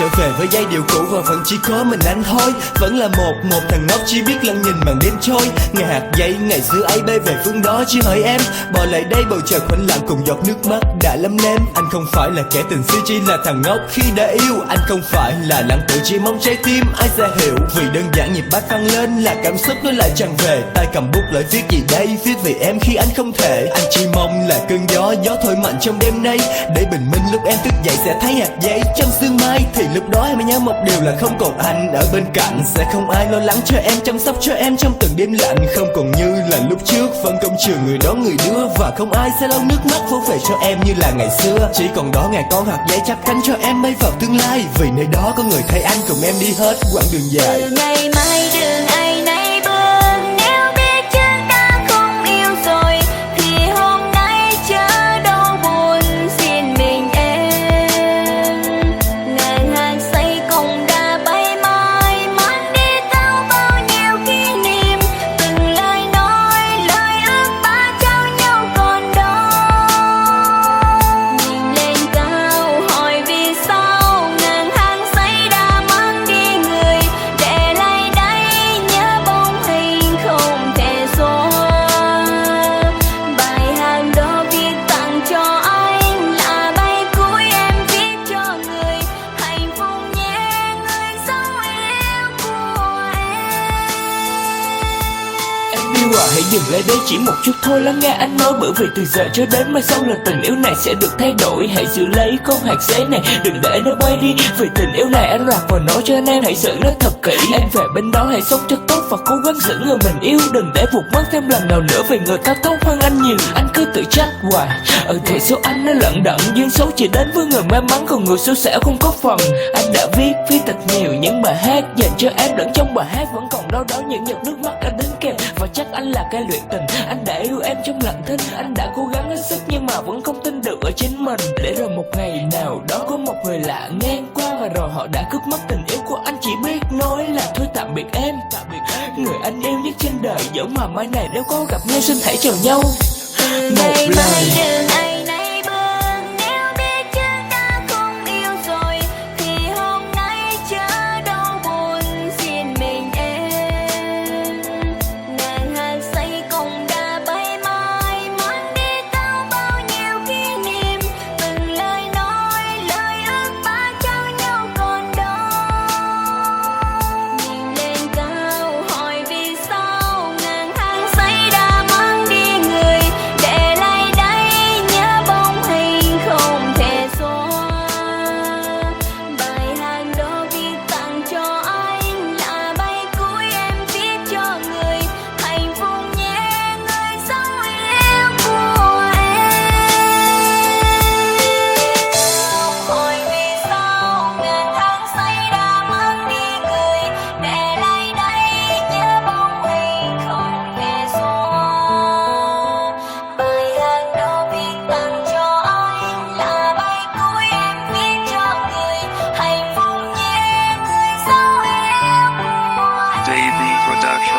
trở về với giai điệu cũ và vẫn chỉ có mình anh thôi. Vẫn là một thằng ngốc chỉ biết lặng nhìn màn đêm trôi. Ngày hạt giấy ngày xưa ấy bay về phương đó chỉ hỏi em. Bỏ lại đây bầu trời khoảnh lặng cùng giọt nước mắt đã lấm lem. Anh không phải là kẻ tình xưa, chỉ là thằng ngốc khi đã yêu. Anh không phải là lãng tử, chỉ mong trái tim ai sẽ hiểu. Vì đơn giản nhịp bắt vang lên là cảm xúc nó lại tràn về. Tay cầm bút lại viết gì đây, viết về em khi anh không thể. Anh chỉ mong là cơn gió thổi mạnh trong đêm nay, để bình minh lúc em thức dậy sẽ thấy hạt giấy trong sương mai. Thì lúc đó em mới nhớ một điều là không còn anh ở bên cạnh, sẽ không ai lo lắng cho em, chăm sóc cho em trong từng đêm lạnh. Không còn như là lúc trước phân công trường người đón người đưa, và không ai sẽ lau nước mắt vô về cho em như là ngày xưa. Chỉ còn đó ngàn con hạt giấy chắp cánh cho em bay vào tương lai, vì nơi đó có người thay anh cùng em đi hết quãng đường dài. Từ ngày mai đường ai nấy bước, nếu biết chúng ta không yêu rồi thì hôm nay chớ đâu buồn xin mình em. Ngàn hạt giấy cùng đã bay mãi mang đi theo bao nhiêu kỷ niệm, từng lời nói lời ước ta trao nhau còn đó. Nhìn lên cao hỏi vì sao ngàn hạt giấy đã mang đi người, để lại đây nhớ bóng hình không thể xóa. Bài hát đó viết tặng cho anh là bài cuối em viết cho người, hạnh phúc nhé người dấu yêu của Em yêu à, hãy dừng lại đây chỉ một chút thôi, lắng nghe anh nói. Bởi vì từ giờ cho đến mai sau là tình yêu này sẽ được thay đổi. Hãy giữ lấy con hạt giấy này, đừng để nó bay đi. Vì tình yêu này anh lạc vào nói cho anh em, hãy giữ nó thật kỹ. Em về bên đó hãy sống cho tốt và cố gắng giữ người mình yêu, đừng để vụt mất thêm lần nào nữa. Vì người ta tốt hơn anh nhiều, anh cứ tự trách hoài. Thì số anh nó lận đận, duyên số chỉ đến với người may mắn, còn người xui xẻo không có phần. Anh đã viết thật nhiều những bài hát dành cho em, lẫn trong bài hát vẫn còn đâu đó những giọt nước mắt anh đến kèm. Và chắc anh là cái luyện tình, anh đã yêu em trong lặng thinh. Anh đã cố gắng hết sức nhưng mà vẫn không tin được ở chính mình. Để rồi một ngày nào đó có một người lạ ngang qua, và rồi họ đã cướp mất tình yêu của anh. Chỉ biết nói là thôi tạm biệt em, người anh yêu nhất trên đời. Dẫu mà mai này nếu có gặp nhau xin hãy chào nhau từ một ngày mai lời. đường ai nấy bước, nếu biết chúng ta không yêu rồi thì hôm nay chớ đâu buồn xin mình em. Ngàn hạt giấy cùng đã bay mãi mang đi theo bao nhiêu kỷ niệm, từng lời nói lời ước ta trao nhau còn đó. Nhìn lên cao hỏi vì sao ngàn hạt giấy đã mang đi người, để lại đây nhớ bóng hình không thể xóa. Bài hát đó viết tặng cho anh là bài cuối em viết cho người, hạnh phúc nhé người dấu yêu của em. Hỏi vì sao ngàn hạt giấy đã mang đi người, để lại đây nhớ bóng hình không thể xóa. Bài hát đó viết tặng cho anh là bài cuối em viết cho người, hạnh phúc nhé người dấu yêu của em. Davey Production.